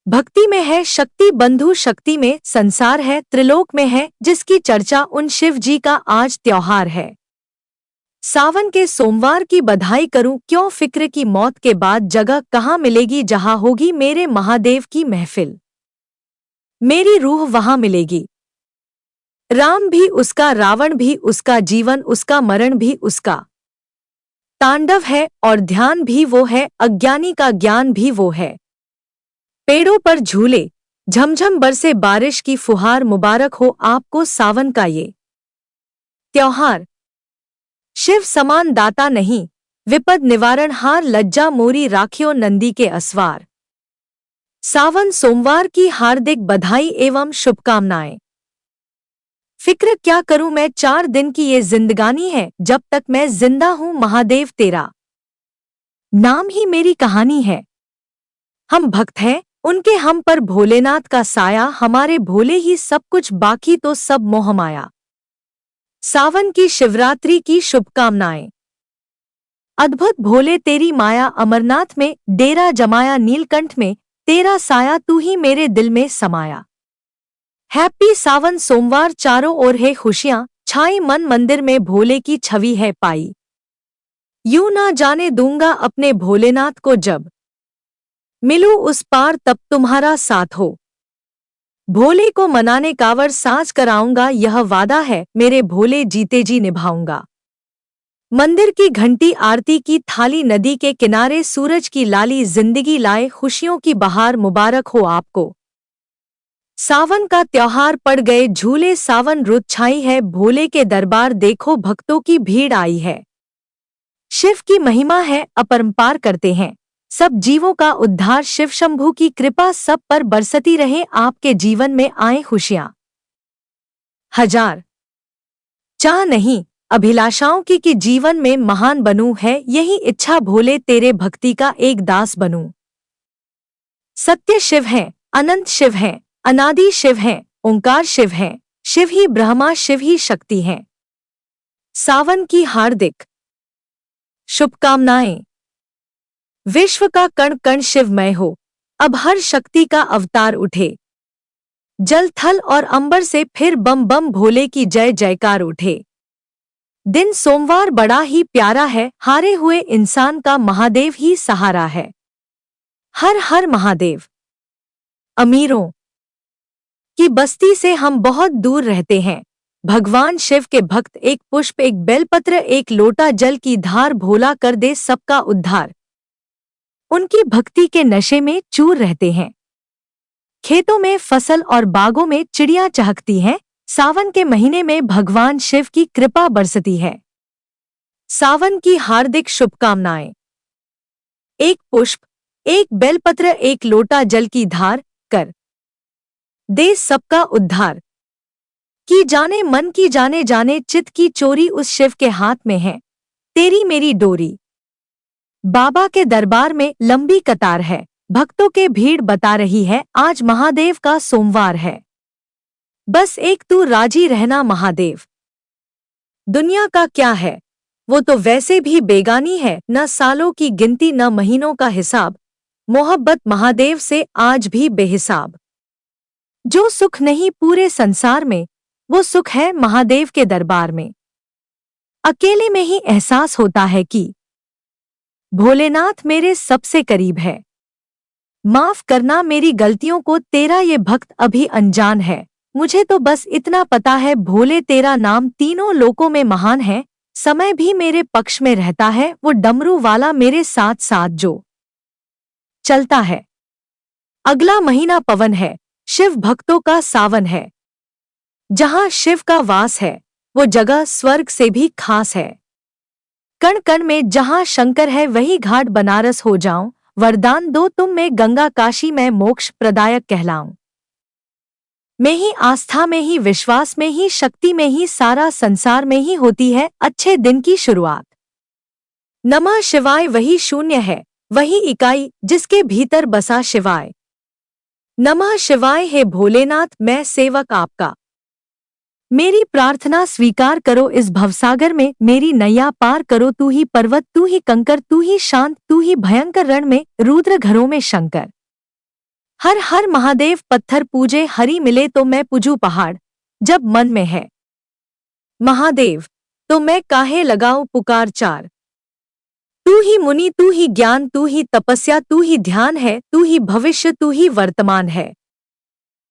भक्ति में है शक्ति बंधु, शक्ति में संसार है, त्रिलोक में है जिसकी चर्चा, उन शिव जी का आज त्योहार है। सावन के सोमवार की बधाई करूं क्यों, फिक्र की मौत के बाद जगह कहाँ मिलेगी, जहाँ होगी मेरे महादेव की महफिल, मेरी रूह वहां मिलेगी। राम भी उसका, रावण भी उसका, जीवन उसका, मरण भी उसका, तांडव है और ध्यान भी वो है, अज्ञानी का ज्ञान भी वो है। पेड़ों पर झूले, झमझम बरसे बारिश की फुहार, मुबारक हो आपको सावन का ये त्योहार। शिव समान दाता नहीं, विपद निवारण हार, लज्जा मोरी राखियो नंदी के असवार। सावन सोमवार की हार्दिक बधाई एवं शुभकामनाएं। फिक्र क्या करूं मैं, 4 दिन की ये जिंदगानी है, जब तक मैं जिंदा हूं महादेव तेरा नाम ही मेरी कहानी है। हम भक्त हैं उनके, हम पर भोलेनाथ का साया, हमारे भोले ही सब कुछ, बाकी तो सब मोह माया। सावन की शिवरात्रि की शुभकामनाएं। अद्भुत भोले तेरी माया, अमरनाथ में डेरा जमाया, नीलकंठ में तेरा साया, तू ही मेरे दिल में समाया। हैप्पी सावन सोमवार, चारों ओर है खुशियां छाई, मन मंदिर में भोले की छवि है पाई। यूं ना जाने दूंगा अपने भोलेनाथ को, जब मिलूं उस पार तब तुम्हारा साथ हो। भोले को मनाने कांवर साज कराऊंगा, यह वादा है मेरे भोले, जीते जी निभाऊंगा। मंदिर की घंटी, आरती की थाली, नदी के किनारे सूरज की लाली, जिंदगी लाए खुशियों की बहार, मुबारक हो आपको। सावन का त्योहार पड़ गए झूले, सावन रुत छाई है, भोले के दरबार देखो भक्तों की भीड़ आई है। शिव की महिमा है अपरंपार, करते हैं सब जीवों का उद्धार, शिव शंभू की कृपा सब पर बरसती रहे, आपके जीवन में आए खुशियां हजार। चाह नहीं अभिलाषाओं की कि जीवन में महान बनूं, है यही इच्छा भोले तेरे भक्ति का एक दास बनूं। सत्य शिव हैं, अनंत शिव हैं, अनादि शिव हैं, ओंकार शिव हैं, शिव ही ब्रह्मा, शिव ही शक्ति हैं। सावन की हार्दिक शुभकामनाएं। विश्व का कण कण शिवमय हो, अब हर शक्ति का अवतार उठे। जल थल और अंबर से फिर बम बम भोले की जय जयकार उठे। दिन सोमवार बड़ा ही प्यारा है, हारे हुए इंसान का महादेव ही सहारा है। हर हर महादेव। अमीरों की बस्ती से हम बहुत दूर रहते हैं, भगवान शिव के भक्त, एक पुष्प, एक बेलपत्र, एक लोटा जल की धार, भोला कर दे सबका उद्धार। उनकी भक्ति के नशे में चूर रहते हैं। खेतों में फसल और बागों में चिड़ियां चहकती हैं, सावन के महीने में भगवान शिव की कृपा बरसती है। सावन की हार्दिक शुभकामनाएं। एक पुष्प, एक बेलपत्र, एक लोटा जल की धार, कर दे सबका उद्धार। की जाने मन की जाने जाने, चित की चोरी उस शिव के हाथ में है, तेरी मेरी डोरी। बाबा के दरबार में लंबी कतार है, भक्तों के भीड़ बता रही है, आज महादेव का सोमवार है। बस एक तू राजी रहना महादेव। दुनिया का क्या है, वो तो वैसे भी बेगानी है, न सालों की गिनती न महीनों का हिसाब, मोहब्बत महादेव से आज भी बेहिसाब। जो सुख नहीं पूरे संसार में, वो सुख है महादेव के दरबार में। अकेले में ही एहसास होता है कि भोलेनाथ मेरे सबसे करीब है। माफ करना मेरी गलतियों को, तेरा ये भक्त अभी अनजान है। मुझे तो बस इतना पता है, भोले तेरा नाम तीनों लोकों में महान है। समय भी मेरे पक्ष में रहता है, वो डमरू वाला मेरे साथ साथ जो चलता है। अगला महीना पवन है, शिव भक्तों का सावन है। जहां शिव का वास है, वो जगह स्वर्ग से भी खास है। कण कण में जहां शंकर है, वही घाट बनारस हो जाऊं। वरदान दो तुम में गंगा काशी, मैं मोक्ष प्रदायक कहलाऊं। में ही आस्था, में ही विश्वास, में ही शक्ति, में ही सारा संसार में ही होती है अच्छे दिन की शुरुआत। नमः शिवाय वही शून्य है, वही इकाई जिसके भीतर बसा शिवाय। नमः शिवाय हे भोलेनाथ, मैं सेवक आपका। मेरी प्रार्थना स्वीकार करो, इस भवसागर में मेरी नैया पार करो। तू ही पर्वत, तू ही कंकर, तू ही शांत, तू ही भयंकर, रण में रुद्र, घरों में शंकर। हर हर महादेव पत्थर पूजे हरि मिले तो मैं पूजू पहाड़ जब मन में है महादेव तो मैं काहे लगाऊं पुकार चार। तू ही मुनि तू ही ज्ञान तू ही तपस्या तू ही ध्यान है तू ही भविष्य तू ही वर्तमान है।